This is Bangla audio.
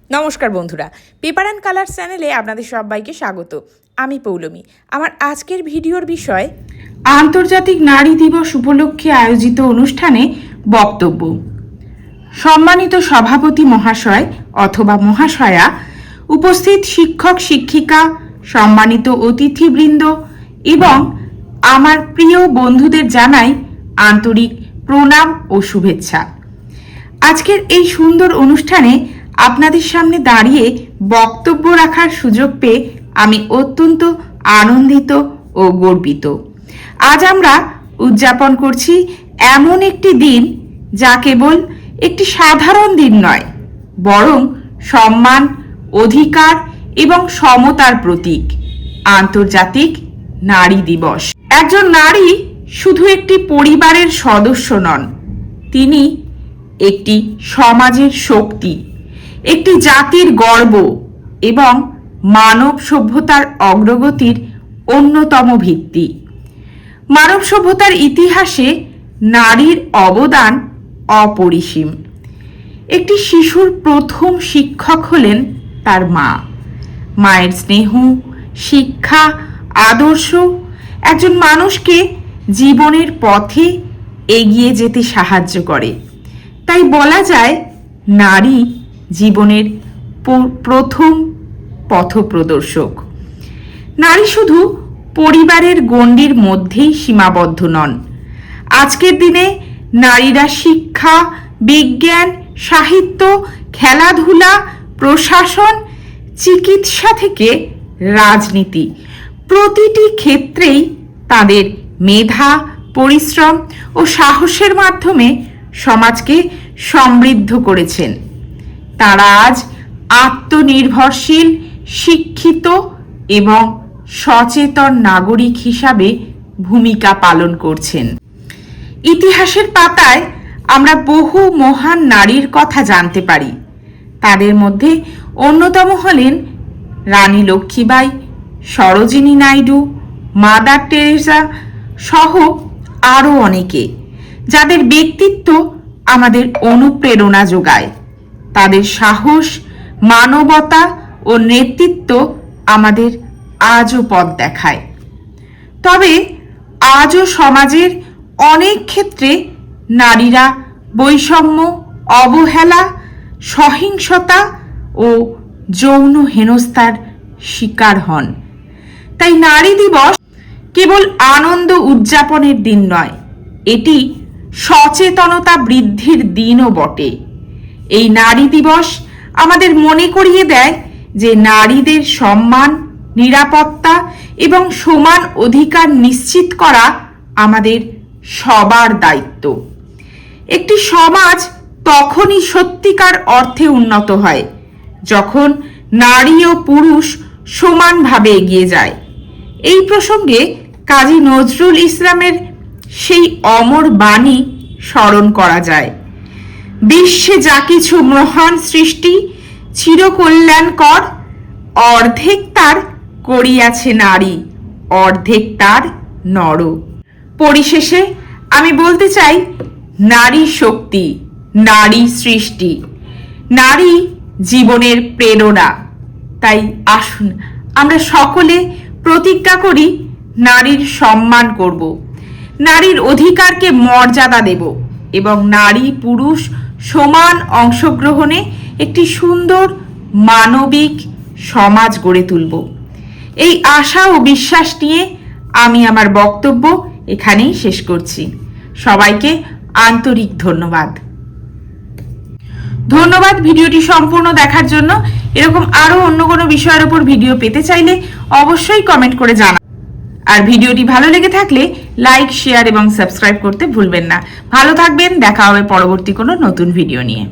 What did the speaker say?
নমস্কার বন্ধুরা, পেপার অ্যান্ড কালার চ্যানেলে আপনাদের সবাইকে স্বাগত। আমি পৌলমী। আমার আজকের ভিডিওর বিষয় আন্তর্জাতিক নারী দিবস উপলক্ষে আয়োজিত অনুষ্ঠানে বক্তব্য। সম্মানিত সভাপতি মহাশয় অথবা মহাশয়া, উপস্থিত শিক্ষক শিক্ষিকা, সম্মানিত অতিথিবৃন্দ এবং আমার প্রিয় বন্ধুদের জানাই আন্তরিক প্রণাম ও শুভেচ্ছা। আজকের এই সুন্দর অনুষ্ঠানে আপনাদের সামনে দাঁড়িয়ে বক্তব্য রাখার সুযোগ পেয়ে আমি অত্যন্ত আনন্দিত ও গর্বিত। আজ আমরা উদযাপন করছি এমন একটি দিন যা কেবল একটি সাধারণ দিন নয়, বরং সম্মান, অধিকার এবং সমতার প্রতীক, আন্তর্জাতিক নারী দিবস। একজন নারী শুধু একটি পরিবারের সদস্য নন, তিনি একটি সমাজের শক্তি, একটি জাতির গর্ব এবং মানব সভ্যতার অগ্রগতির অন্যতম ভিত্তি। মানব সভ্যতার ইতিহাসে নারীর অবদান অপরিসীম। একটি শিশুর প্রথম শিক্ষক হলেন তার মা। মায়ের স্নেহ, শিক্ষা, আদর্শ একজন মানুষকে জীবনের পথে এগিয়ে যেতে সাহায্য করে। তাই বলা যায় নারী জীবনের প্রথম পথপ্রদর্শক। নারী শুধু পরিবারের গণ্ডির মধ্যেই সীমাবদ্ধ নন। আজকের দিনে নারীরা শিক্ষা, বিজ্ঞান, সাহিত্য, খেলাধুলা, প্রশাসন, চিকিৎসা থেকে রাজনীতি, প্রতিটি ক্ষেত্রেই তাদের মেধা, পরিশ্রম ও সাহসের মাধ্যমে সমাজকে সমৃদ্ধ করেছেন। তারা আজ আত্মনির্ভরশীল, শিক্ষিত এবং সচেতন নাগরিক হিসাবে ভূমিকা পালন করছেন। ইতিহাসের পাতায় আমরা বহু মহান নারীর কথা জানতে পারি। তাদের মধ্যে অন্যতম হলেন রানী লক্ষ্মীবাঈ, সরোজিনী নাইডু, মাদার টেরেসা সহ আরও অনেকে, যাদের ব্যক্তিত্ব আমাদের অনুপ্রেরণা যোগায়। তাদের সাহস, মানবতা ও নেতৃত্ব আমাদের আজও পথ দেখায়। তবে আজও সমাজের অনেক ক্ষেত্রে নারীরা বৈষম্য, অবহেলা, সহিংসতা ও যৌন হেনস্থার শিকার হন। তাই নারী দিবস কেবল আনন্দ উদযাপনের দিন নয়, এটি সচেতনতা বৃদ্ধির দিনও বটে। এই নারী দিবস আমাদের মনে করিয়ে দেয় যে নারীদের সম্মান, নিরাপত্তা এবং সমান অধিকার নিশ্চিত করা আমাদের সবার দায়িত্ব। একটি সমাজ তখনই সত্যিকার অর্থে উন্নত হয় যখন নারী ও পুরুষ সমানভাবে এগিয়ে যায়। এই প্রসঙ্গে কাজী নজরুল ইসলামের সেই অমর বাণী স্মরণ করা যায়। বিশ্বে যা কিছু মহান সৃষ্টি চিরকল্যাণকর, অর্ধেক তার করিয়াছে নারী, অর্ধেক তার নর। পরিশেষে আমি বলতে চাই, নারী শক্তি, নারী সৃষ্টি, নারী জীবনের প্রেরণা। তাই আসুন আমরা সকলে প্রতিজ্ঞা করি নারীর সম্মান করব, নারীর অধিকারকে মর্যাদা দেব এবং নারী পুরুষ সমান অংশগ্রহণে একটি সুন্দর মানবিক সমাজ গড়ে তুলব। এই আশা ও বিশ্বাস নিয়ে আমি আমার বক্তব্য এখানেই শেষ করছি। সবাইকে আন্তরিক ধন্যবাদ। ভিডিওটি সম্পূর্ণ দেখার জন্য। এরকম আরো অন্য কোনো বিষয়ের উপর ভিডিও পেতে চাইলে অবশ্যই কমেন্ট করে জানান। আর ভিডিওটি ভালো লেগে থাকলে লাইক, শেয়ার এবং সাবস্ক্রাইব করতে ভুলবেন না। ভালো থাকবেন, দেখা হবে পরবর্তী কোনো নতুন ভিডিও নিয়ে।